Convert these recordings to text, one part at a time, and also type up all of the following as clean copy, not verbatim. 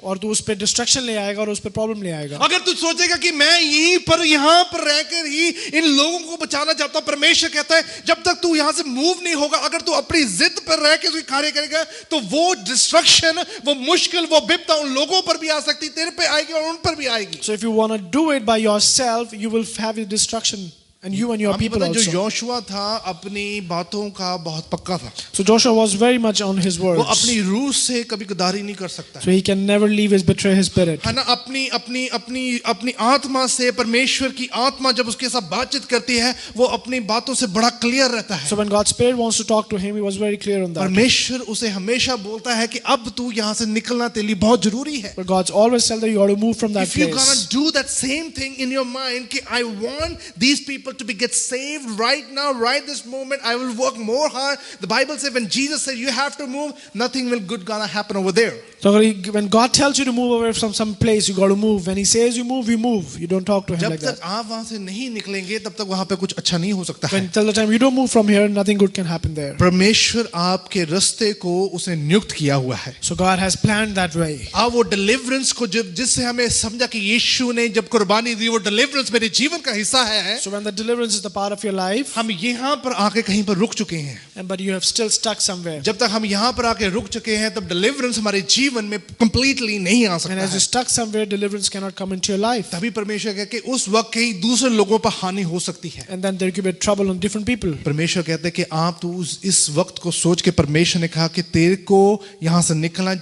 और तू उस पे डिस्ट्रक्शन ले आएगा और उस पे प्रॉब्लम ले आएगा। अगर तू सोचेगा कि मैं यहाँ पर रहकर ही इन लोगों को बचाना चाहता हूं, परमेश्वर कहता है जब तक तू यहाँ से मूव नहीं होगा, अगर तू अपनी जिद पर रह के कार्य करेगा तो वो डिस्ट्रक्शन, वो मुश्किल, वो विपदा उन लोगों पर भी आ सकती, तेरे पे आएगी और उन पर भी आएगी। So if you want to do it by yourself, you will have destruction. And you and your people also. जो योशुआ था अपनी बातों का बहुत पक्का था। So Joshua was very much on his words. वो अपनी रूह से कभी गद्दारी नहीं कर सकता। So he can never leave his betray his spirit. है ना, अपनी आत्मा से, परमेश्वर की आत्मा जब उसके साथ बातचीत करती है वो अपनी बातों से बड़ा क्लियर रहता है। So when God's Spirit wants to talk to him, he was very clear on that. परमेश्वर उसे हमेशा बोलता है कि अब तू यहाँ से निकलना तेरे लिए बहुत जरूरी है। But God's always tell that you got to move from that place. If you're place. gonna do that same thing in your mind, कि I want these people to get saved right now, right this moment, I will work more hard. The Bible says when Jesus said you have to move, nothing will good gonna happen over there. So when God tells you to move away from some place, you got to move. When He says you move, you move. You don't talk to Him like that. जब तक आप वहाँ से नहीं निकलेंगे, तब तक वहाँ पे कुछ अच्छा नहीं हो सकता है. Till the time you don't move from here, nothing good can happen there. परमेश्वर आपके रास्ते को उसने नियुक्त किया हुआ है. So God has planned that way. अब वो deliverance को जब जिससे हमें समझा कि यीशु ने जब कुर्बानी दी, वो deliverance मेरे जीवन का हिस्सा है. So when the deliverance is the part of your life, हम यहाँ पर आके कहीं पर रुक चुके हैं. But you have still stuck somewhere. जब तक हम यहाँ पर आके रुक चुके हैं, तब deliverance हमारे जीवन में completely नहीं आ सकता है. And as you stuck somewhere, deliverance cannot come into your life. तभी परमेश्वर कहते हैं कि उस वक्त कहीं दूसरे लोगों पर हानि हो सकती है. And then there could be trouble on different people. परमेश्वर कहते हैं कि आप तो इस वक्त को सोच के परमेश्वर ने कहा कि तेरे को यहाँ से निकलना,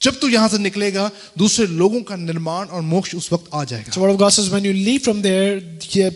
जब तू यहाँ से निकलेगा दूसरे लोगों का निर्माण और मोक्ष उस वक्त आ जाएगा. So word of God says when you leave from there,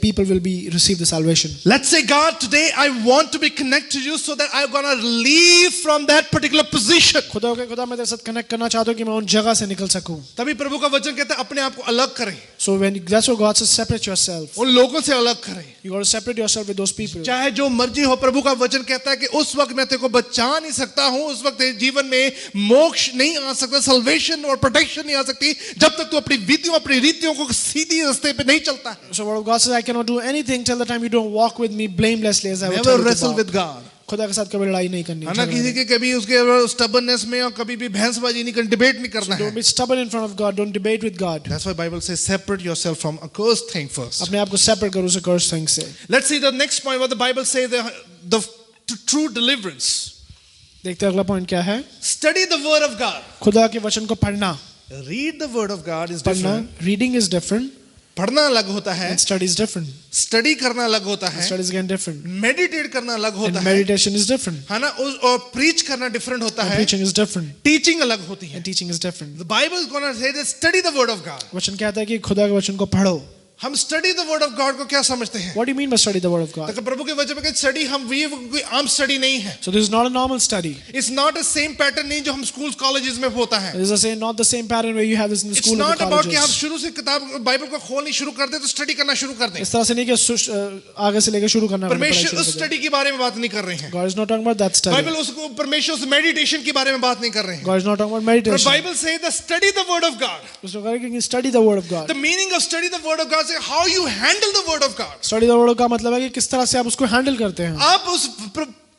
people will be receive the salvation. Let's say God, today I want to be connected to you so that I'm gonna leave from that particular position. खुदा मैं तेरे साथ connect करना चाहता हूँ कि मैं उन जगह से निकल सकूँ. तभी प्रभु का वचन कहता है अपने आप को अलग करें. So when that's what God says, separate yourself. उन लोगों से अलग करें. You got to separate yourself with those people. चाहे जो मर्जी हो, प्रभु का वचन कहता है कि उस वक्त मैं तेरे को बचा नहीं सकता हूँ, उस वक्त तेरे जीवन में मोक्ष नहीं आ सकता, salvation और protection नहीं आ सकती जब तक तू अपनी विधियों, अपनी रीतियों को सीधी रास्ते पे नहीं चलता है. So word of God says I cannot do anything till the time you don't walk with me blamelessly as I will never wrestle with God. खुदा के साथ कभी लड़ाई नहीं करनी. है ना, किसी के कभी उसके stubbornness में और कभी भी भैंसबाजी नहीं करनी, डिबेट नहीं करना है. Don't be stubborn in front of God. Don't debate with God. That's why Bible says separate yourself from a cursed thing first. अपने आप को separate करो उस cursed thing से. Let's see the next point. What the Bible says the true deliverance. देखते हैं अगला point क्या है. Study the word of God. खुदा के वचन को पढ़ना. Read the word of God is different. Reading is different. पढ़ना अलग होता है. And study is different. Study करना अलग होता है. Study is again different. Meditate करना अलग होता है. Meditation is different. है ना, और प्रीच करना डिफरेंट होता है. Preaching is different. टीचिंग अलग होती है. And teaching is different. The Bible is going to say that study the word of God. वचन कहता है कि खुदा के वचन को पढ़ो. हम study the word of God को क्या समझते हैं? What do you mean by study the word of God? तो प्रभु के वचन में स्टडी हम कोई आम स्टडी नहीं है. So this is not a normal study. It's not a same pattern नहीं जो हम स्कूल कॉलेजेस में होता है. This is not the same pattern where you have this in the school and the colleges. It's not about कि हम शुरू से किताब बाइबल को खोलनी शुरू कर दे तो स्टडी करना शुरू कर दें. इस तरह से नहीं कि आगे से लेकर शुरू करना है. परमेश्वर उस स्टडी के बारे में बात नहीं कर रहे हैं. God is not talking about that study. Bible उसको परमेश्वर उस मेडिटेशन के बारे में बात नहीं कर रहे हैं. God is not talking about meditation. The Bible says that study the word of God. उसको कह रहे हैं कि study the word of God. The meaning of study the word of God is how you handle the word of God. Study the word of God मतलब है कि किस तरह से आप उसको हैंडल करते हैं. आप उस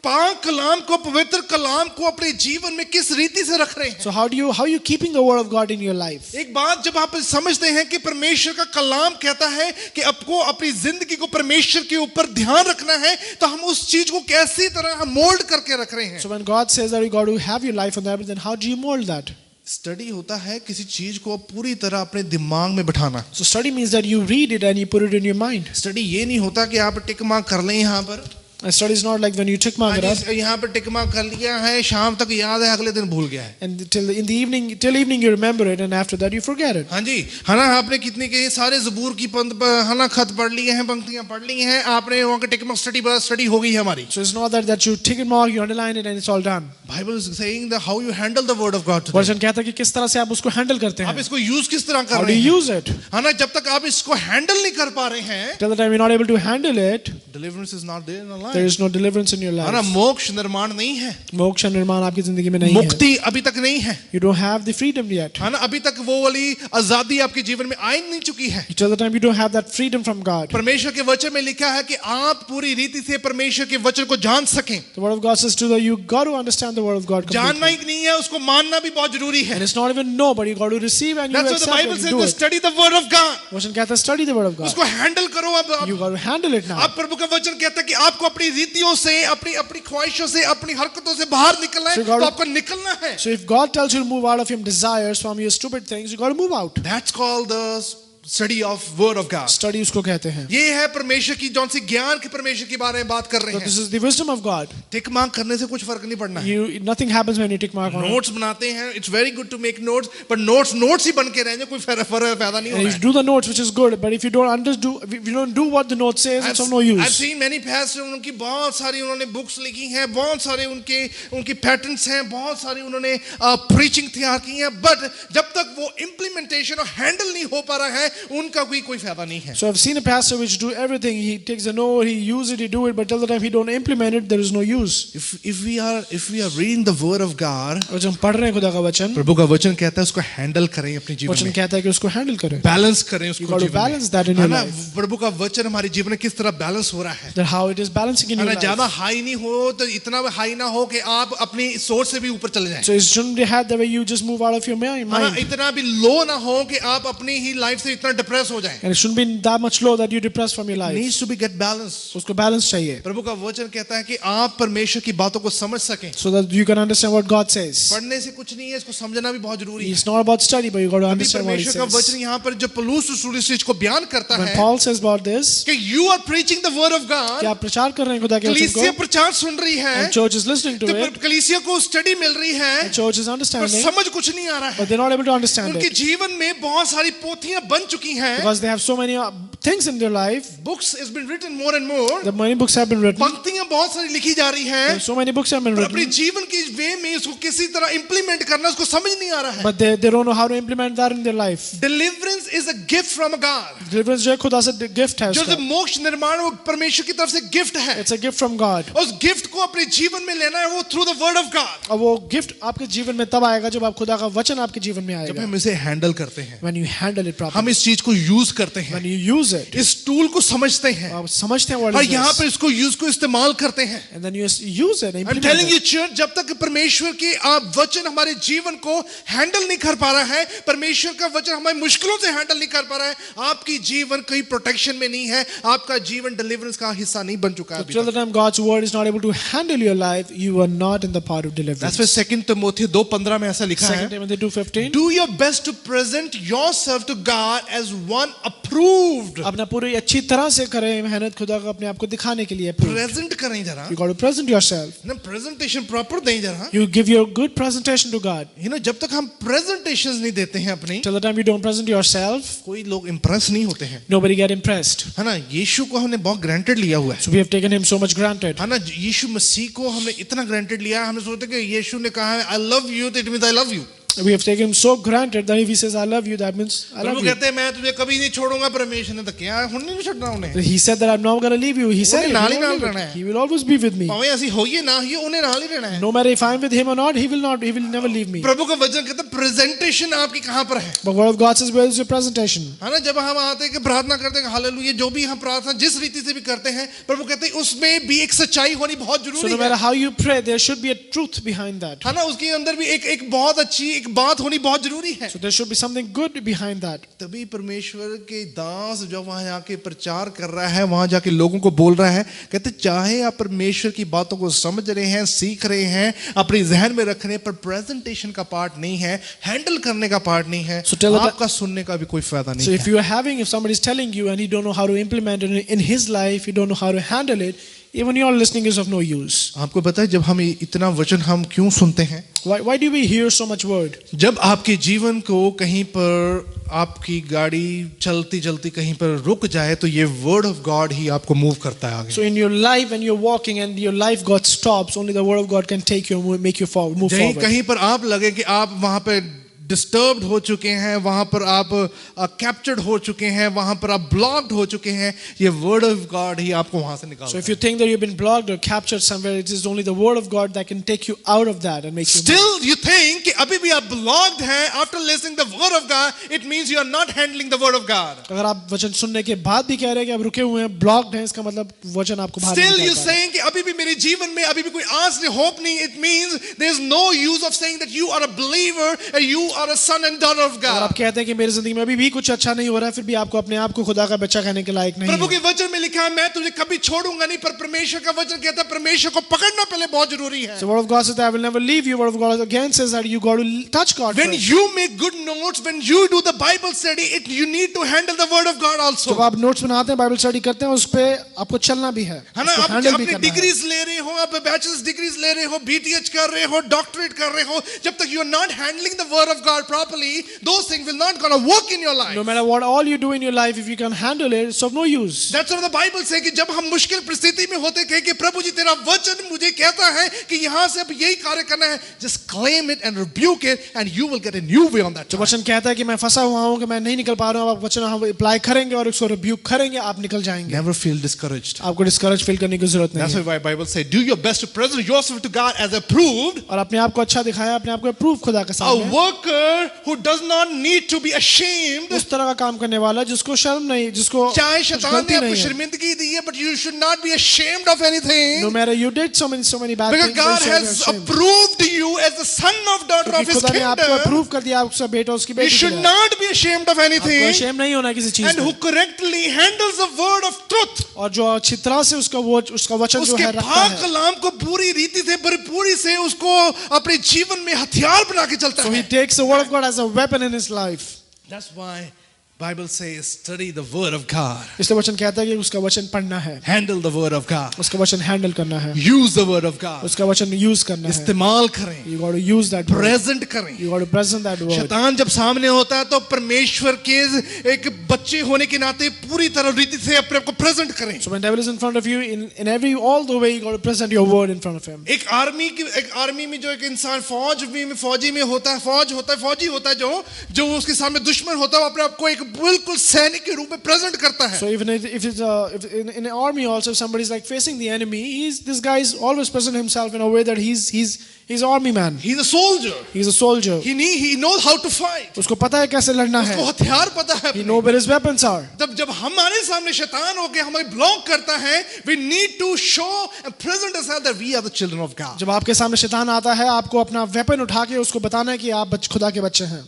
पाक कलाम को, पवित्र कलाम को अपने जीवन में किस रीति से रख रहे हैं. So how you keeping the word of God in your life? एक बात जब आप समझते हैं कि परमेश्वर का कलाम कहता है कि आपको अपनी जिंदगी को परमेश्वर के ऊपर ध्यान रखना है, तो हम उस चीज को कैसी तरह हम मोल्ड करके रख रहे हैं. So when God says that you got to have your life on the Bible, then how do you mold that? Study होता है किसी चीज को पूरी तरह अपने दिमाग में बिठाना. So study means that you read it and you put it in your mind. Study ये नहीं होता कि आप टिक मार्क कर लें यहाँ पर. Study is not like when you tick mark it up. यहाँ पर टिक मार्क कर लिया है, शाम तक याद है, अगले दिन भूल गया है. And till evening you remember it, and after that you forget it. हाँ जी, है ना, आपने कितने के सारे ज़बूर की है ना खत पढ़ लिए हैं, पंक्तियाँ पढ़ ली हैं, आपने वहाँ के टिक मार्क स्टडी हो गई है हमारी. So it's not that you tick mark, you underline it, and it's all done. Bible is saying that how you handle the word of God today. वचन कहता है कि किस तरह से आप उसको हैंडल करते हैं. आप इसको यूज किस तरह कर रहे हैं? How do you use it? है ना, जब तक आप इसको हैंडल नहीं कर पा रहे हैं, till the time you're not able to handle it, deliverance is not there in our life. life. There is no deliverance in your है ना, life. मोक्ष निर्माण नहीं है, मोक्ष निर्माण आपकी जिंदगी में नहीं है. मुक्ति अभी तक नहीं है, You don't have the freedom yet. है ना, अभी तक वो वाली आजादी आपके जीवन में आई नहीं चुकी है. Till the time you don't have that freedom from God. परमेश्वर के वचन में लिखा है कि आप पूरी रीति से परमेश्वर के वचन को जान सकें. The word of God says to you, you got to understand the word of God जानना completely. ही नहीं है, उसको मानना भी बहुत जरूरी है. And it's not even know, but you got to receive and you That's what the accept Bible and says, you do to it. study the word of God. वचन कहता है study the word of God. उसको handle करो. अब You got to handle it now. अब प्रभु का वचन कहता है कि आपको अपनी रीतियों से, अपनी अपनी ख्वाहिशों से, अपनी हरकतों से बाहर निकलना है. So God- तो आपको निकलना है. So if God tells you to move out of your desires, from your stupid things, you got to move out. That's called the study of word of God. Study उसको कहते हैं. ये है परमेश्वर की जौन सी ज्ञान के परमेश्वर के बारे में बात कर रहे So हैं. this is the wisdom of God. Tick mark करने से कुछ फर्क नहीं पड़ना है. Nothing happens when you tick mark on it. Notes बनाते हैं, it's very good to make notes, but notes ही बन के रह जाए, कोई फायदा नहीं And होगा. you do the notes, which is good, but if you don't do what the note says, it's of no I've use. seen many pastors, उनकी बहुत सारी उन्होंने बुक्स लिखी हैं, बहुत सारे उनकी पैटर्न्स हैं, बहुत सारी उन्होंने प्रीचिंग तैयार की है, बट जब तक वो इम्प्लीमेंटेशन और हैंडल नहीं हो पा रहा है, उनका कोई फायदा नहीं है. So I've seen a pastor which do everything. He takes a note, he uses it, he do it, but till the time he don't implement it, there is no use. If we are reading the word of God, और जब हम पढ़ रहे हैं खुदा का वचन, प्रभु का वचन कहता है उसको हैंडल करें अपने जीवन वचन में, कहता है कि उसको हैंडल करें. बैलेंस करें You उसको got to जीवन में. balance that in है your ना, life. प्रभु का वचन हमारे जीवन में किस तरह बैलेंस हो रहा है. That how it is balancing in है your ना, ज्यादा life. हाई नहीं हो तो इतना हाई ना हो कि आप अपनी सोच से भी ऊपर चले जाएं. So it shouldn't be had the way you just move out of your है ना, mind. इतना भी लो ना हो कि आप अपनी ही लाइफ से इतना डिप्रेस हो जाएं. And it shouldn't be that much low that you depress from your life. Needs to be get balance. उसको balance चाहिए. प्रभु का वचन कहता है कि आप परमेश्वर की बातों को समझ सकें. So that you can understand what God says. पढ़ने से कुछ नहीं है, इसको समझना भी बहुत जरूरी है. It's not about study, but you got to अभी understand what He परमेश्वर का says. वचन यहाँ पर जो पौलुस रसूल इस चीज को बयान करता When है Paul says about this, कि you are preaching the word of God, कि आप प्रचार कर रहे हैं खुदा के वचन कलीसिया को, प्रचार सुन रही है, and church is listening to तो it, कलीसिया को स्टडी मिल रही है, and church is पर understanding, समझ कुछ नहीं आ रहा है. but they're not able to understand उनके it जीवन में बहुत सारी पोथियां बन चुकी हैं. because they have so many things in their life. Books has been written more and more. The many books have been written. पंक्तियां बहुत सारी लिखी जा रही हैं. So many books have been पर अपने written, जीवन की वे में उसको किसी तरह इंप्लीमेंट करना उसको समझ नहीं आ रहा है. but they don't know how to implement that in their life. Deliverance is a gift from God. Deliverance जो है खुदा से gift है जो उसका. मोक्ष निर्माण वो परमेश्वर की तरफ से गिफ्ट है. It's a gift from God. उस गिफ्ट को अपने जीवन में लेना है वो through the word of God. और वो गिफ्ट आपके जीवन में तब आएगा जब आप खुदा का वचन आपके जीवन में जब आएगा. हम इसे हैंडल करते हैं, When you handle it हम properly, इस चीज को यूज करते हैं, when you use it, इस टूल को समझते हैं आप समझते हैं what और is यहाँ this, पर इसको यूज को इस्तेमाल करते हैं. and then you use it, I'm implement telling you it. church, जब तक परमेश्वर की आप वचन हमारे जीवन को हैंडल नहीं कर पा रहा है, परमेश्वर का वचन हमारी मुश्किलों से हैंडल नहीं कर पा रहा है, आपकी जीवन कहीं प्रोटेक्शन में नहीं है, आपका जीवन डिलीवरेंस का हिस्सा नहीं बन चुका है अभी Till तक. the time God's word is not able to handle your life, you are not in the part of That's deliverance. why 2 Timothy 2:15 में ऐसा लिखा 2 है, Timothy 2:15. do your best to present yourself to God as one approved. अपना पूरी अच्छी तरह से करें मेहनत खुदा को अपने आप को दिखाने के लिए. प्रेजेंट करें जरा You got to present yourself. ना, प्रेजेंटेशन प्रॉपर दें जरा. You give your good presentation to God. जब तक हम प्रेजेंटेशंस नहीं देते हैं अपनी, Till the time you don't present yourself, कोई लोग इंप्रेस नहीं होते हैं. nobody get impressed. है ना, यीशु को हमने बहुत ग्रांटेड लिया हुआ है. So we have taken him so much granted. है ना, यीशु मसीह को हमने इतना ग्रांटेड लिया है, हमने सोचते कि यीशु ने कहा है आई लव यू, तो it means I love you. We have taken him so granted that if he says I love you, that means I Prabhu love you. कहते हैं मैं तुझे कभी नहीं छोड़ूंगा, परमेश्वर ने तो क्या है, नहीं छोड़ना उन्हें. He said that I'm not going to leave you. He said it. नाल He ही won't नाल leave रहना it. है. He will always be with me. भाਵੇਂ ਅਸੀਂ होइए ना होइए, उन्हें नाल ही रहना है. No matter if I'm with him or not, he will never leave me. प्रभु का वचन कहता है प्रेजेंटेशन आपकी कहाँ पर है. But word of God says, where is your presentation? है ना, जब हम आते हैं कि प्रार्थना करते हैं, हालेलुया, जो भी हम प्रार्थना जिस रीति से भी करते हैं, प्रभु कहते हैं उसमें भी एक सच्चाई होनी बहुत So जरूरी no matter है. how you pray, there should be a truth behind that. है ना, उसके अंदर भी एक बहुत अच्छी एक बात होनी बहुत जरूरी है. So there should be something good behind that. तभी परमेश्वर के दास जो वहां जाके प्रचार कर रहा है, वहां जाके लोगों को बोल रहा है, कहते चाहे आप परमेश्वर की बातों को समझ रहे हैं, सीख रहे हैं, अपने जहन में रख रहे हैं, पर प्रेजेंटेशन का पार्ट नहीं है, हैंडल करने का पार्ट नहीं है, So tell that- आपका सुनने का भी कोई फायदा So नहीं if है. if somebody is telling you and you don't know how to implement it in his life, you don't know how to handle it, even your listening is of no use. आपको पता है जब हम इतना वचन हम क्यों सुनते हैं? Why do we hear so much word? जब आपके जीवन को कहीं पर आपकी गाड़ी चलती चलती कहीं पर रुक जाए, तो ये वर्ड ऑफ गॉड ही आपको मूव करता है आगे. So in your life, when you're walking and your life got stops, only the word of God can take you and make you forward, move forward. कहीं पर आप लगे कि आप वहां पे डिस्टर्ब्ड हो चुके हैं, वहां पर आप कैप्चर्ड हो चुके हैं, वहां पर आप ब्लॉक्ड हो चुके हैं, ये वर्ड ऑफ गॉड ही आपको वहां से निकालता So है. if you think that you've been blocked or captured somewhere, it is only the word of God that can take you out of that and make you move. Still you think कि अभी भी आप blocked हैं after listening the word of God, it means you are not handling the word of God. अगर आप वचन सुनने के बाद भी कह रहे हैं कि आप रुके हुए हैं, ब्लॉक्ड हैं, इसका मतलब वचन आपको बाहर Still नहीं you निकाल पा रहा है। saying कि अभी भी मेरे जीवन में अभी भी कोई आस नहीं, hope नहीं, it means there is no use of saying that you are a believer and you are a son and daughter of अगर आप God. कहते हैं कि मेरी जिंदगी में अभी भी कुछ अच्छा नहीं हो रहा है, फिर भी आपको अपने आप को खुदा का बच्चा कहने के लायक नहीं प्रभु है। के वचन में लिखा है मैं तुझे कभी छोड़ूंगा नहीं, पर परमेश्वर का वचन कहता है परमेश्वर को पकड़ना पहले बहुत जरूरी है. So word of God says that I will never leave you. Word of God again says that you got to touch God When first. you make good notes, when you do the Bible study, you need to handle the word of God जब also. आप notes बनाते हैं, Bible study करते हैं, उस पे आपको चलना भी है, है ना, उसको आप हैंडल भी अपनी करना है। डिग्रीज ले रहे हो, आप बैचलर्स डिग्रीज ले रहे हो, बीटीएच कर रहे हो, डॉक्टरेट कर रहे हो, जब तक you are not handling the word of God properly, those things will not gonna work in your No life. matter what all you do in your life, if you can handle it, it's of no use. That's what the Bible से कि जब हम मुश्किल परिस्थिति में होते कहे कि प्रभु जी तेरा वचन मुझे कहता है कि यहां से अब यही कार्य करना है, just claim it and rebuke it and you will get a new way on that. जो वचन कहता है कि मैं फंसा हुआ हूं, कि मैं नहीं निकल पा रहा हूं, आप वचन अप्लाई करेंगे और उसको रिब्यूक करेंगे, आप निकल जाएंगे। Never feel discouraged. आपको डिस्करेज फील करने की जरूरत That's नहीं है। why Bible say do your best to present yourself to God as approved, और अपने आप को अच्छा दिखाया, अपने आप को अप्रूव खुदा के a सामने, worker who does not need to be ashamed. उस तरह का काम करने वाला जिसको शर्म नहीं, जिसको चाहे कुछ शैतान ने गलती आपको नहीं है। शर्मिंदगी दी है, but you should not be ashamed of anything. No matter you did so many bad Because things, God but you has should be ashamed. approved you as the son of daughter of क्योंकि His खुदा ने आपको kingdom. Approve कर दिया, उसका बेटा उसकी You बेटी के should लिए। not be ashamed of आपको anything. ashamed नहीं होना किसी चीज And who में, correctly handles the word of truth. और जो अच्छी तरह से उसका वचन जो उसके है रखता पाक है, कलाम को पूरी रीति से परिपूरी से उसको अपने जीवन में हथियार बना के चलता so he है. takes the word of God as a weapon in his life. That's why Bible says study the word of God. इसलिए वचन कहता है कि उसका वचन पढ़ना है, Handle the word of God. उसका वचन हैंडल करना है, Use the word of God. उसका वचन यूज करना है। इस्तेमाल करें, You got to use that word. Present करें. You got to present that word. शैतान जब सामने होता है तो परमेश्वर के एक बच्चे होने के नाते पूरी तरह रीति से अपने आप को प्रेजेंट करें. So when devil is in front of you, in every all the way, you got to present your word in front of him. एक आर्मी में जो एक इंसान फौजी में होता है, फौजी होता है जो उसके सामने दुश्मन होता है, वो अपने आप को एक बिल्कुल सैनिक के रूप में प्रेजेंट करता है. So even if in an army also, if somebody is like facing the enemy, this guy is always present himself in a way that he's army man. He's a soldier. He's a soldier. He knows how to fight. उसको पता है कैसे लड़ना उसको है. हथियार पता है. He know where his weapons are. जब हमारे सामने शैतान होके हमें ब्लॉक करता है, we need to show and present ourselves that we are the children of God. जब आपके सामने शैतान आता है, आपको अपना वेपन उठा के उसको बताना है कि आप खुदा के बच्चे हैं।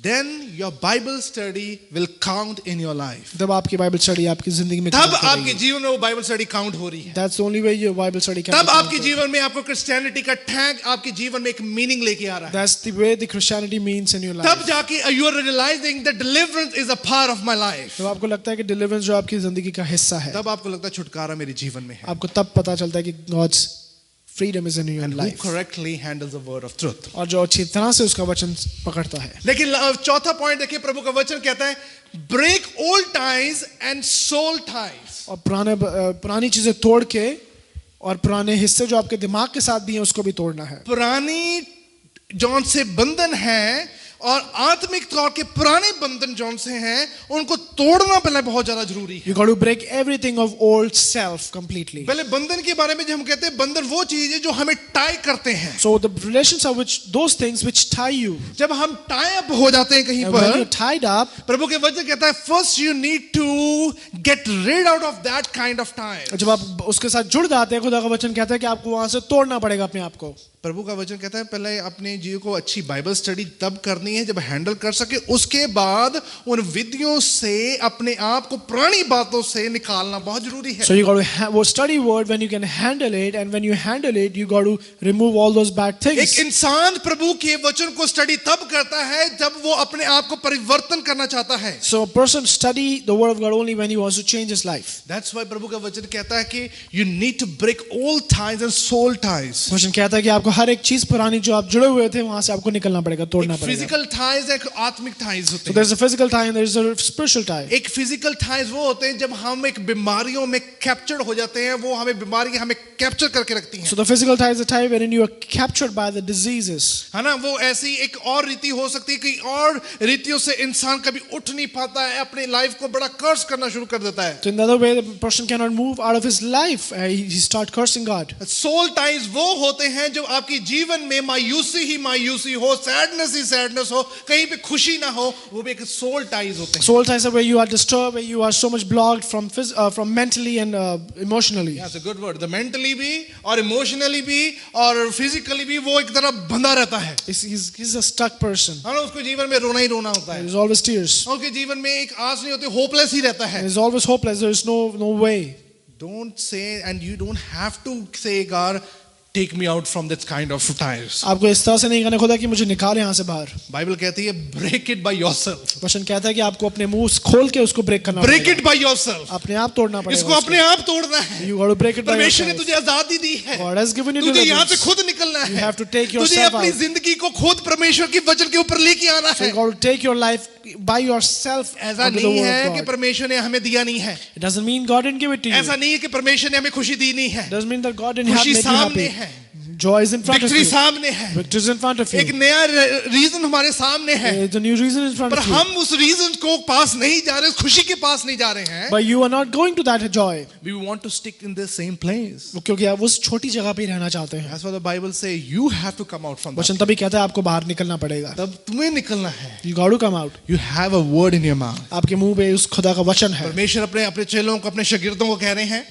Then your Bible study will count in your life. तब आपकी बाइबल स्टडी आपकी जिंदगी में तब count आपके करेगी। जीवन में वो बाइबल स्टडी काउंट हो रही है. That's the only way your Bible study can. तब be आपके counted. जीवन में आपको क्रिश्चियनिटी का टैग आपके जीवन में एक मीनिंग लेके आ रहा है. That's the way the Christianity means in your life. तब जाके you are realizing that deliverance is a part of my life. जब आपको लगता है कि deliverance जो आपकी जिंदगी का हिस्सा है, तब आपको लगता है छुटकारा मेरे जीवन में है. आपको तब पता चलता है कि God's freedom is in your And who life. correctly handles the word of truth. और जो अच्छी तरह से उसका वचन पकड़ता है। लेकिन चौथा पॉइंट देखिए, प्रभु का वचन कहता है break old ties and soul ties. और पुरानी चीजें तोड़ के और पुराने हिस्से जो आपके दिमाग के साथ भी हैं उसको भी तोड़ना है। पुरानी जौन से बंधन है और आत्मिक तौर के पुराने बंधन जौन से हैं उनको तोड़ना पहले बहुत ज्यादा जरूरी है. You got to break everything of old self completely. पहले बंधन के बारे में जब हम कहते हैं, बंधन वो चीज है जो हमें टाई करते हैं. So the relations are those things which tie you. जब हम टाई अप हो जाते हैं कहीं And when पर, you're tied up, प्रभु के वचन कहता है first you need to get rid out of that kind of tie. जब आप उसके साथ जुड़ जाते हैं, खुदा का वचन कहता है कि आपको वहां से तोड़ना पड़ेगा अपने आप को. प्रभु का वचन कहता है पहले अपने जीव को अच्छी बाइबल स्टडी तब करनी है जब हैंडल कर सके, उसके बाद उन विधियों से अपने आप को पुरानी बातों से निकालना बहुत जरूरी है. So you got to study word when you can handle it, and when you handle it, you got to remove all those bad things. एक इंसान प्रभु के वचन को स्टडी तब करता है जब वो अपने आप को परिवर्तन करना चाहता है. So a person study the word of God only when he wants to change his life. That's why प्रभु का वचन कहता है कि you need to break all ties and soul ties. वचन कहता है कि आपको हर एक चीज पुरानी जो आप जुड़े हुए थे वहां से आपको निकलना पड़ेगा, तोड़ना पड़ेगा. फिजिकल फिजिकल ties, एक आत्मिक ties होते So हैं. there's a physical tie and there's a spiritual tie. एक फिजिकल ties वो होते हैं जब हम एक बीमारियों में कैप्चर्ड हो जाते हैं, वो हमें बीमारी हमें कैप्चर करके रखती हैं. So the physical tie is a tie wherein you are captured by the diseases. है ना, वो ऐसी एक और रीति हो सकती है कि और रीतियों से इंसान कभी उठ नहीं पाता है, अपनी लाइफ को बड़ा कर्स करना शुरू कर देता है. So in the other way, the person cannot move out of his life. He start cursing God. Soul ties वो होते हैं जो आपकी जीवन में मायूसी हो, सैडनेस हो, कहीं पे खुशी ना हो, वो भी एक सोल टाइज होते हैं. Soul ties are where you are disturbed, where you are so much blocked from mentally and emotionally. That's a good word. The mentally भी और इमोशनली भी और फिजिकली भी वो एक तरह बंधा रहता है. He's a stuck person. हाँ ना, उसको जीवन में रोना ही रोना होता है. There's always tears. उसके जीवन में एक आस नहीं होती, होपलेस ही रहता है. He's always hopeless. There is no way. Don't say, and you don't have to say, God, take me out from that kind of ties. आपको इस तरह से नहीं कहना खुदा कि मुझे निकाल यहाँ से बाहर. बाइबल कहती है break it by yourself. वचन कहता है कि आपको अपने मुंह खोल के उसको ब्रेक करना Break पड़ेगा. it by yourself. अपने आप तोड़ना पड़ेगा. इसको अपने आप तोड़ना है. You got to break it by परमेश्वर ने yourself. तुझे आजादी दी है. God has given you तुझे यहाँ से deliverance. खुद निकलना है. You have to take तुझे yourself अपनी out. जिंदगी को खुद परमेश्वर के वचन के ऊपर लेके आना So है. you got to take your life by yourself ऐसा under the नहीं word है of कि God. परमेश्वर ने हमें दिया नहीं है. It doesn't mean God didn't give it to you. ऐसा नहीं है कि परमेश्वर ने हमें खुशी दी नहीं है. It doesn't mean that God didn't have खुशी made you सामने happy. है. Joy is in front of victory you. सामने है. Victory is in front of एक you. नया रीजन हमारे सामने है. It's a new reason in front पर of you. हम उस रीजन को पास नहीं जा रहे, उस खुशी के पास नहीं जा रहे हैं. But you are not going to that joy. We want to stick in the same place. क्योंकि आप उस छोटी जगह पे ही रहना चाहते हैं. That's what the Bible say. You have to come out from that. वचन तभी कहता है आपको बाहर निकलना पड़ेगा. तब तुम्हें निकलना है. You got to come out. You have a word in your mouth. आपके मुंह पे उस खुदा का वचन है. परमेश्वर अपने चेलों को, अपने शागिर्दों को कह रहे हैं,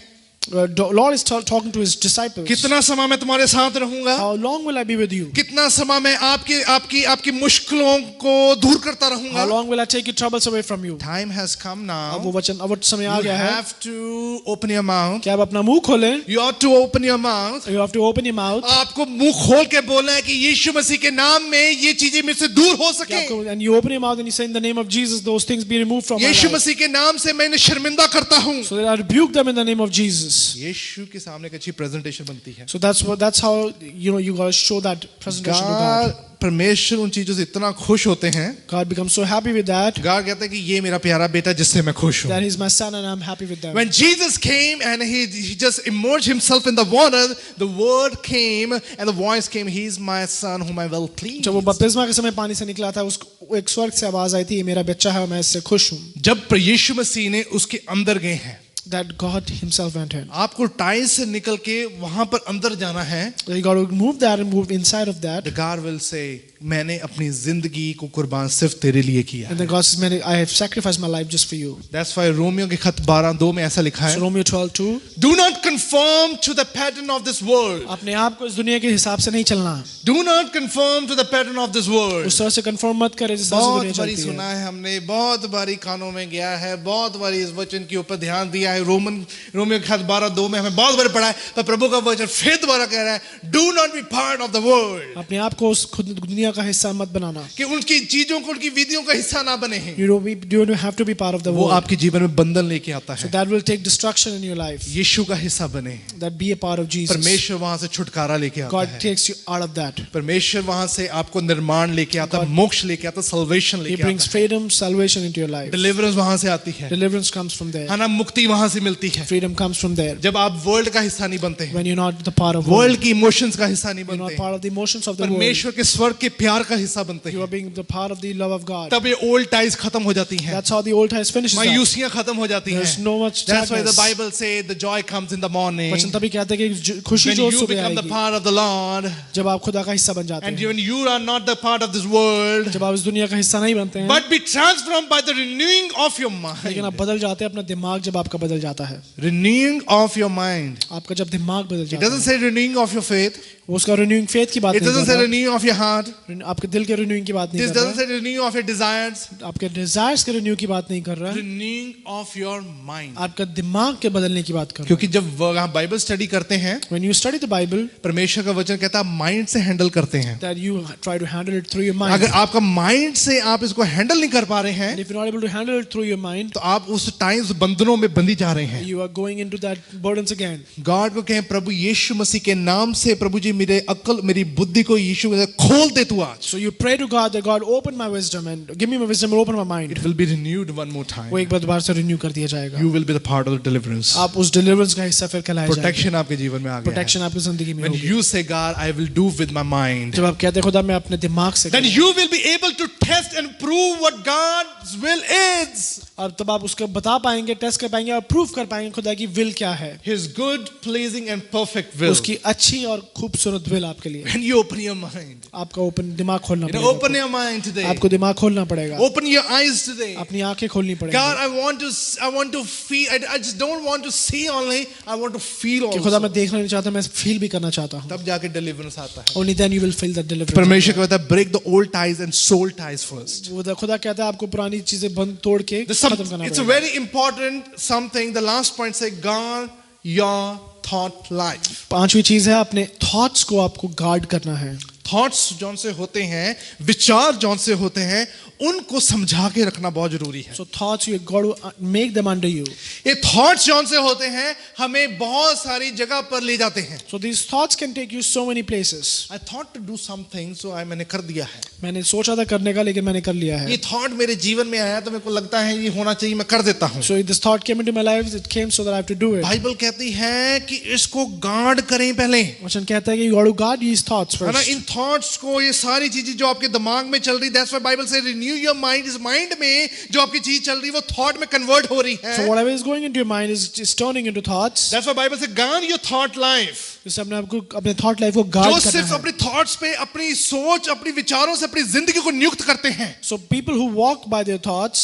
Lord is talking to his disciples. कितना समय मैं तुम्हारे साथ रहूंगा. How long will I be with you? कितना समय मैं आपकी मुश्किलों को दूर करता रहूंगा. How long will I take your troubles away from you? Time has come अब now. वो वचन अब समय आ You गया है have to open your mouth. कि आप अपना मुंह खोलें. You ought to open your mouth. You have to open your mouth. आपको मुंह खोल के बोलना है कि यीशु मसीह के नाम में ये चीजें मेरे से दूर हो सके. And you open your mouth and you say in the name of Jesus those things be removed from my Yeshu life. मसीह के नाम से मैं इन्हें शर्मिंदा करता हूँ. So that I rebuke them in the name of Jesus. यीशु के सामने एक अच्छी प्रेजेंटेशन बनती है. So that's how you got to show that presentation to God. परमेश्वर उन चीजों से इतना खुश होते हैं. God becomes so happy with that. God कहता है कि ये मेरा प्यारा बेटा जिससे मैं खुश हूँ. That he's my son and I'm happy with them. When Jesus came and he just immersed himself in the water, the word came and the voice came, he is my son whom I will please. जब वो बपतिस्मा के समय पानी से निकला था उसको एक स्वर्ग से आवाज आई थी ये मेरा बच्चा है और मैं इससे खुश हूँ. जब यीशु मसीह ने उसके अंदर गए हैं, That God himself went in. आपको टाइस से निकल के वहां पर अंदर जाना है. You got to move that and move inside of that. The God will say, मैंने अपनी जिंदगी को कुर्बान सिर्फ तेरे लिए किया. And then God says, I have sacrificed my life just for you. That's why Romeo के खत 12:2 में ऐसा लिखा So है. Romeo 12:2. Do not conform to the pattern of this world. अपने आप को इस दुनिया के हिसाब से नहीं चलना. Do not conform to the pattern of this world. उस तरह से कंफर्म मत करे जिस तरह से बहुत दुनिया बारी चलती है. सुना है हमने, बहुत बारी कानों में गया है, बहुत बारी इस वचन के ऊपर ध्यान दिया है. रोमियो के खत 12:2 में हमें बहुत बार पढ़ा है, पर प्रभु का वचन फिर दोबारा कह रहा है, do not be part of the world. अपने आप को उस खुद दुनिया का हिस्सा मत बनाना. कि उनकी चीजों को, उनकी विधियों का हिस्सा ना बने हैं. You don't have to be part of the वो world. आपके जीवन में बंधन लेके आता So है. that will take destruction in your life. यीशु का हिस्सा बने. That be a part of Jesus. परमेश्वर वहां से छुटकारा लेके आता God है. takes you out of that. परमेश्वर वहां से आपको निर्माण लेके आता है, मोक्ष लेके आता है, salvation He लेके brings आता है. freedom, salvation into your life. Deliverance वहां से आती है. Deliverance comes from there. है ना, मुक्ति वहां से मिलती है. Freedom comes from there. जब आप वर्ल्ड का हिस्सा नहीं बनते हैं, When you're not the part of world, world की इमोशंस का हिस्सा नहीं you're not बनते, part of the emotions of the world. परमेश्वर के स्वर्ग के प्यार का हिस्सा बनते You are हैं, being the part of the love of God. तब ये ओल्ड टाइज खत्म हो जाती हैं, That's how the old ties finishes up. मायूसियां खत्म हो जाती There's हैं. no much That's why the sadness. Bible say the joy comes in the morning. वचन तभी कहते हैं कि खुशी When जो you सुबह become the आएगी part of the Lord, जब आप खुदा का हिस्सा बन जाते and हैं. when you are not the part of this world, जब आप इस दुनिया का हिस्सा नहीं बनते हैं but be transformed by the renewing of your लेकिन mind. आप बदल जाते हैं. अपना दिमाग जब आपका बदल जाता है, Renewing of your mind. आपका जब दिमाग बदल It जाता doesn't है, say renewing of your faith. वो उसका रिन्यूइंग फेथ की बात It नहीं doesn't कर say रहा. renewing of your heart. आपके दिल के रिन्यूइंग की बात नहीं This कर doesn't रहा. say renewing of your desires. आपके डिजायर्स के रिन्यू की बात नहीं कर रहा. Renewing of your mind. आपका दिमाग के बदलने की बात कर रहा. क्योंकि जब आप बाइबल स्टडी करते हैं, When you study the Bible, परमेश्वर का वचन कहता है माइंड से हैंडल करते हैं. that you try to handle it through your mind. अगर आपका माइंड से आप इसको हैंडल नहीं कर पा रहे हैं, And if you're not able to handle it through your mind, तो आप उस टाइम्स बंधनों में बंधी जा रहे हैं. you are going into that burdens again. God को कहें, प्रभु यीशु मसीह के नाम से प्रभु जी मेरे अक्ल मेरी बुद्धि को यीशु के खोल दे तू आज. So you pray to God that God open my wisdom and give me my wisdom and open my mind. It will be renewed one more time. वो एक बार दोबारा से renew कर दिया जाएगा. You will be the part of the deliverance. आप उस deliverance का हिस्सा फिर कहलाए जाएंगे. Protection आपके जीवन में आ गया है. Protection आपकी जिंदगी में When होगी. you say God, I will do with my mind. जब आप कहते हैं खुदा मैं अपने दिमाग से Then करूंगा. you will be able to test and prove what God's will is. और तब आप उसको बता पाएंगे, टेस्ट कर पाएंगे और प्रूव कर पाएंगे खुदा की विल क्या है. His good, pleasing and perfect will. उसकी अच्छी और खूबसूरत विल आपके लिए. When you open your mind. आपका ओपन दिमाग खोलना You know, पड़ेगा. open your mind today. आपको दिमाग खोलना पड़ेगा. Open your eyes today. अपनी आंखें खोलनी पड़ेगी. God, I want to feel. I just don't want to see only. I want to feel कि खुदा also. मैं देखना नहीं चाहता, मैं फील भी करना चाहता हूँ. तब जाके deliverance आता है. Only then you will feel that deliverance. परमेश्वर कहता है break the old ties and soul ties first. वो खुदा कहता है आपको पुरानी चीजें बंद तोड़ के खत्म करना It's a पड़ेगा. very important something. The last point say guard your thought life. पांचवी चीज है अपने थॉट्स को आपको गार्ड करना है. थॉट्स जौन से होते हैं, विचार जौन से होते हैं, उनको समझा के रखना बहुत जरूरी है. So thoughts you got to make them under you. ये थॉट्स जौन से होते हैं हमें बहुत सारी जगह पर ले जाते हैं. So these thoughts can take you so many places. I thought to do something, so मैंने कर दिया है. मैंने सोचा था करने का लेकिन मैंने कर लिया है. ये थॉट मेरे जीवन में आया तो मेरे को लगता है ये होना चाहिए, मैं कर देता हूँ. So this thought came into my life. It came so that I have to do it. Bible कहती है कि इसको गार्ड करें पहले. वचन कहता है कि you got to guard these thoughts है ना, first. इन थॉट्स को, ये सारी चीजें जो आपके दिमाग में चल रही, दैट्स व्हाई बाइबल से रिन्यू योर माइंड. इस माइंड में जो आपकी चीज चल रही है वो थॉट में कन्वर्ट हो रही है. So whatever is going into your mind is turning into thoughts. That's why Bible से गार्ड योर थॉट लाइफ. इससे अपने आपको अपने थॉट लाइफ को गार्ड जो करना सिर्फ है. अपने थॉट्स पे, अपनी सोच, अपनी विचारों से अपनी जिंदगी को नियुक्त करते हैं. So people who walk by their thoughts,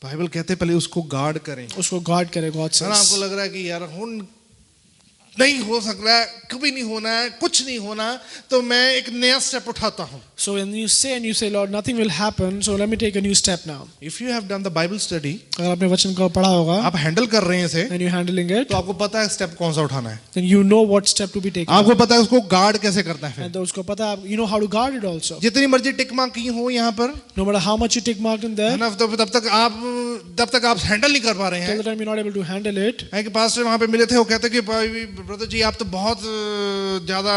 Bible कहते हैं पहले उसको गार्ड करें. उसको गार्ड करे. God है ना, says. आपको लग रहा है कि यार नहीं हो सकता है, कभी नहीं होना है, कुछ नहीं होना, तो मैं एक नया स्टेप उठाता हूं. So when you say Lord nothing will happen, so let me take a new step now. If you have done the Bible study, अगर आपने वचन को पढ़ा होगा, आप हैंडल कर रहे हैं इसे, and you're handling it, तो आपको पता है स्टेप कौन सा उठाना है. then you know what step to be taken. आपको पता है उसको गार्ड कैसे करना है. And उसको पता है, you know how to guard it also. जितनी मर्जी टिक मार्क की हो यहाँ पर, No matter how much you tick marked in there, है ना, तब तक आप हैंडल नहीं कर पा रहे till हैं. the time you're not able to handle it. है कि पास्टर वहां पे मिले थे, वो कहते कि ब्रदर जी आप तो बहुत ज्यादा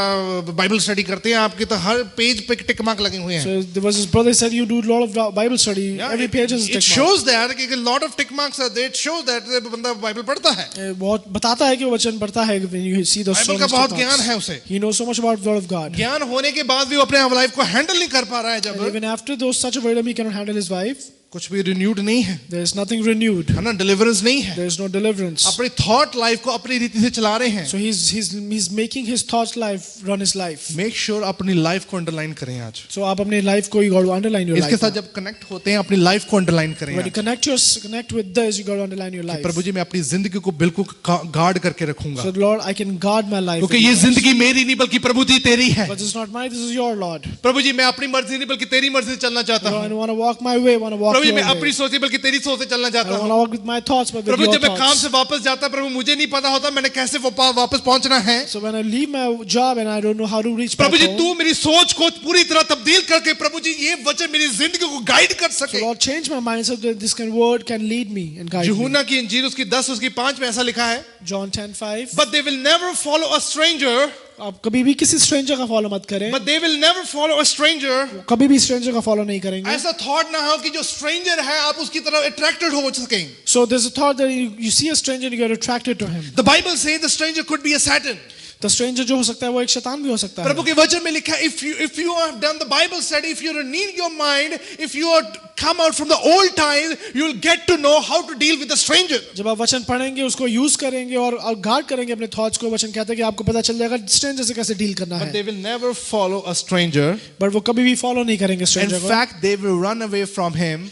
बाइबल स्टडी करते हैं, आपके तो हर पेज पे टिक मार्क लगे हुए हैं. So there was this brother said you do a lot of Bible study. Yeah, Every page has a it tick mark. shows that कि a lot of tick marks are there. It shows that बंदा Bible पढ़ता है. बहुत बताता है कि वो वचन पढ़ता है. When you see those Bible का बहुत ज्ञान है उसे. he knows so much about the word of God. ज्ञान होने के बाद भी वो अपने लाइफ को हैंडल नहीं कर पा रहा है. And जब even after those such a wisdom, he cannot handle his wife. कुछ भी रिन्यूड नहीं है, There is nothing renewed. है ना, डिलीवरेंस नहीं है. There is no deliverance. अपनी थॉट लाइफ को अपनी रीति से चला रहे हैं. So he's making his thoughts life run his life. Make sure अपनी लाइफ को अंडरलाइन करें आज. So आप अपने life को you got to underline your इसके life. साथ जब कनेक्ट होते हैं अपनी लाइफ को अंडरलाइन करें. When you connect with this, you got to underline your life. प्रभु जी मैं अपनी जिंदगी को बिल्कुल गार्ड करके रखूंगा, So Lord, I can guard my life. क्योंकि ये जिंदगी मेरी नहीं बल्कि प्रभु जी तेरी है. But this is not mine. This is your Lord. प्रभु जी मैं अपनी मर्जी नहीं बल्कि तेरी मर्जी से चलना चाहता Lord, I हूँ. want to walk my way. Want to walk Prabhu ji your मैं अपनी way. सोच नहीं बल्कि तेरी सोच से चलना I चाहता don't want हूँ. to walk with my thoughts, but with Prabhu your जब मैं काम thoughts. से वापस जाता प्रभु मुझे नहीं पता होता मैंने कैसे वापस पहुंचना है. So when I leave my job and I don't know how to reach back Prabhu ji home, तू मेरी सोच को पूरी तरह तब्दील करके प्रभु जी ये वचन मेरी जिंदगी को गाइड कर so सके. Lord, change my mind so that this word can lead me and guide me. यूहन्ना की इंजील उसकी 10 उसकी 5 में ऐसा लिखा है, John 10:5. but they will never follow a stranger, आप कभी भी किसी स्ट्रेंजर का फॉलो मत करें. but they will never follow a stranger. कभी भी स्ट्रेंजर का फॉलो नहीं करेंगे. ऐसा थॉट ना हो कि जो स्ट्रेंजर है आप उसकी तरफ अट्रैक्टेड हो सकें. So there's a thought that you see a stranger and you get attracted to him. The Bible says the stranger could be a Satan. The stranger जो हो सकता है वो एक शैतान भी हो सकता है. प्रभु के वचन में लिखा है if you have done the Bible study, if you renew your mind, if you are come out from the old times, you will get to know how to deal with the stranger. जब आप वचन पढ़ेंगे उसको use करेंगे और guard करेंगे अपने thoughts को, वचन कहता है कि आपको पता चल जाएगा स्ट्रेंजर से कैसे डील करना But है. they will never follow a stranger. But वो कभी भी फॉलो नहीं करेंगे In स्ट्रेंजर को. fact, they will run away from him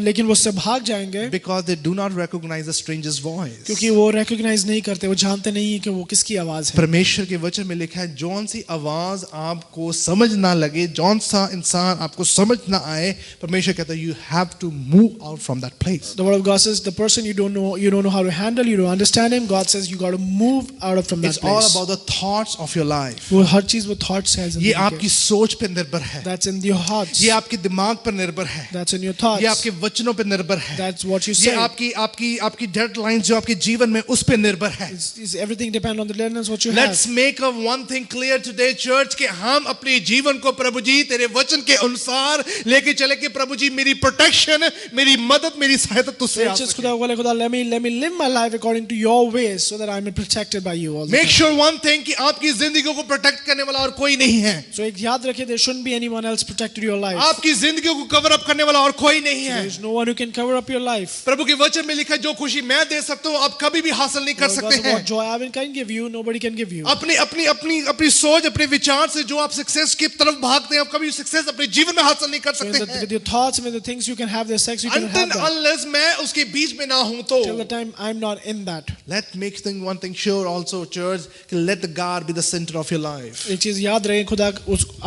लेकिन वो उससे भाग जाएंगे because they do not recognize the stranger's voice. क्योंकि वो रिकॉग्नाइज नहीं करते, वो जानते नहीं है कि वो किसकी आवाज है. परमेश्वर के वचन में लिखा है जौन सी आवाज आपको समझ ना लगे, जौन सा इंसान आपको समझ ना आए, परमेश्वर कहता है you have to move out from that place. The word of God says the person you don't know how to handle, you don't understand him. God says you got to move out of from that It's all place. about the thoughts of your life. वो हर चीज वो thoughts है ये आपकी सोच पर निर्भर है. That's in your hearts. ये आपके दिमाग पर निर्भर है. That's in your thoughts. ये आपके वचनों पे निर्भर है, That's what you ये say. आपकी आपकी आपकी डेडलाइन जो आपके जीवन में उस पे निर्भर है. Is everything depend on the deadlines what you Let's have? make a one thing clear today, church, कि हम अपने जीवन को प्रभु जी तेरे वचन के अनुसार लेके चले कि प्रभु जी मेरी प्रोटेक्शन, मेरी मदद, मेरी सहायता तुझसे आ Just सके. खुदा बोले खुदा let me live my life according to your ways so that I am protected by you all the Make time. sure one thing कि आपकी जिंदगी को प्रोटेक्ट करने वाला और कोई नहीं है. So एक याद रखिए there shouldn't be anyone else protecting your life. आपकी जिंदगी को कवर अप करने वाला और कोई नहीं है. There is no one who can cover up your life. प्रभु के वचन में लिखा है जो खुशी मैं दे सकता हूँ आप कभी भी हासिल नहीं कर सकते हैं. What joy I can give you, nobody can give you. अपनी अपनी अपनी अपनी सोच, अपने विचार से जो आप सक्सेस की तरफ भागते हैं आप कभी सक्सेस अपने जीवन में हासिल नहीं कर So सकते हैं. with your thoughts, with the things you can have, the sex you can have Until that. unless मैं उसके बीच में ना हूं तो. Till the time I'm not in that. Let make one thing sure also, church, let the God be the center of your life. एक चीज याद रहे खुदा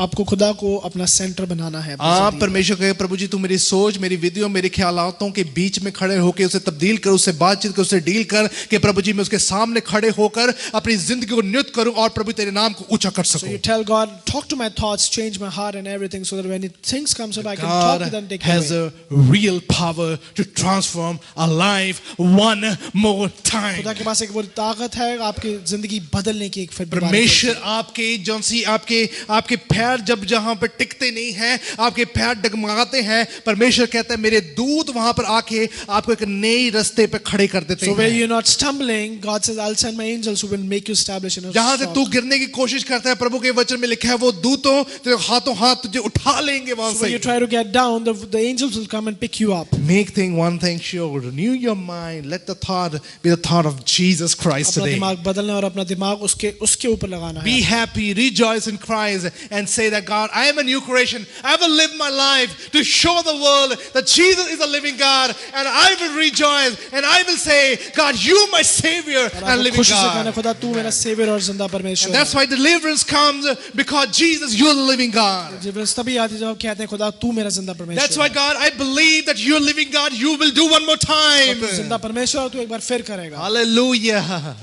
आपको खुदा को अपना सेंटर बनाना है. आप परमेश्वर कहे प्रभु जी तू मेरी सोच, मेरी विधियों, मेरे ख्यालातों के बीच में खड़े होकर उसे तब्दील कर, उससे बातचीत कर, उससे डील कर कि प्रभु जी मैं उसके सामने खड़े होकर अपनी जिंदगी को नियुक्त करूं और प्रभु तेरे नाम को ऊंचा कर So सकूं. you tell God, talk to my thoughts, change my heart and everything, so that when things comes up, I can talk God to them, take has away. a real power to transform a life one more time. खुदा के पास एक वो ताकत है आपकी जिंदगी बदलने की एक फिर दोबारा परमेश्वर आपके जौनसी आपके आपके पैर जब जहां पर टिकते नहीं हैं, आपके पैर डगमगाते हैं, परमेश्वर कहता है मेरे दूत वहां पर आके आपको एक नई रास्ते पे खड़े कर देते So where हैं. you're not stumbling, God says, I'll send my angels who will make you establish in a जहां से तू spot. गिरने की कोशिश करता है प्रभु के वचन में लिखा है वो दूतों तेरे हाथों हाथ तुझे उठा लेंगे वहां So when you से. try to get down, the angels will come and pick you up. Make one thing sure, renew your mind, let the thought be the thought of Jesus Christ अपना today. दिमाग बदलना और अपना दिमाग उसके ऊपर लगाना Be है. happy, rejoice in Christ, and say that God, I am a new creation. I will live my life to show the world that Jesus is a living God, and I will rejoice, and I will say, God, you my Savior और and आपको living खुशी से कहना God. खुदा तू मेरा saviour और जिंदा परमेश्वर And that's है. why deliverance comes because Jesus, you're the living God. जब तभी आती जब कहते हैं खुदा तू मेरा जिंदा परमेश्वर That's why है. God, I believe that you're living God. You will do one more time. तू जिंदा परमेश्वर और तू एक बार फिर करेगा. Hallelujah.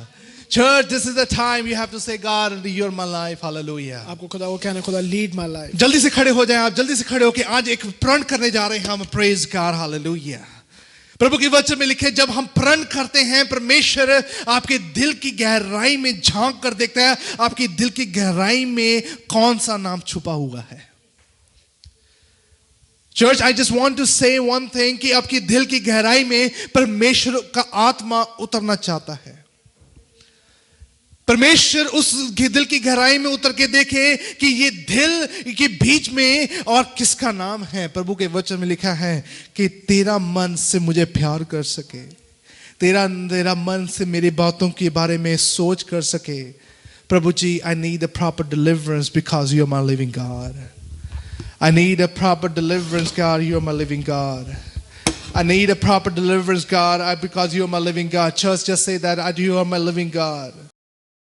Church, this is the time you have to say, God, you're my life. Hallelujah. आपको खुदा वो कहना खुदा lead my life. जल्दी से खड़े हो जाएं आप, जल्दी से खड़े होके आज एक प्रण करने जा रहे हैं हम. Praise God, hallelujah. प्रभु के वचन में लिखे जब हम प्रण करते हैं परमेश्वर आपके दिल की गहराई में झांक कर देखता है आपकी दिल की गहराई में कौन सा नाम छुपा हुआ है. Church, I just want to say one thing कि आपकी दिल की गहराई में परमेश्वर का आत्मा उतरना चाहता है. परमेश्वर उस दिल की गहराई में उतर के देखे कि ये दिल के बीच में और किसका नाम है. प्रभु के वचन में लिखा है कि तेरा मन से मुझे प्यार कर सके, तेरा मन से मेरी बातों के बारे में सोच कर सके. Prabhu ji, I need a proper deliverance because you are my living God. I need a proper deliverance, God. You are my living God. I need a proper deliverance, God, because you are my living God. Church, just say that, you are my living God.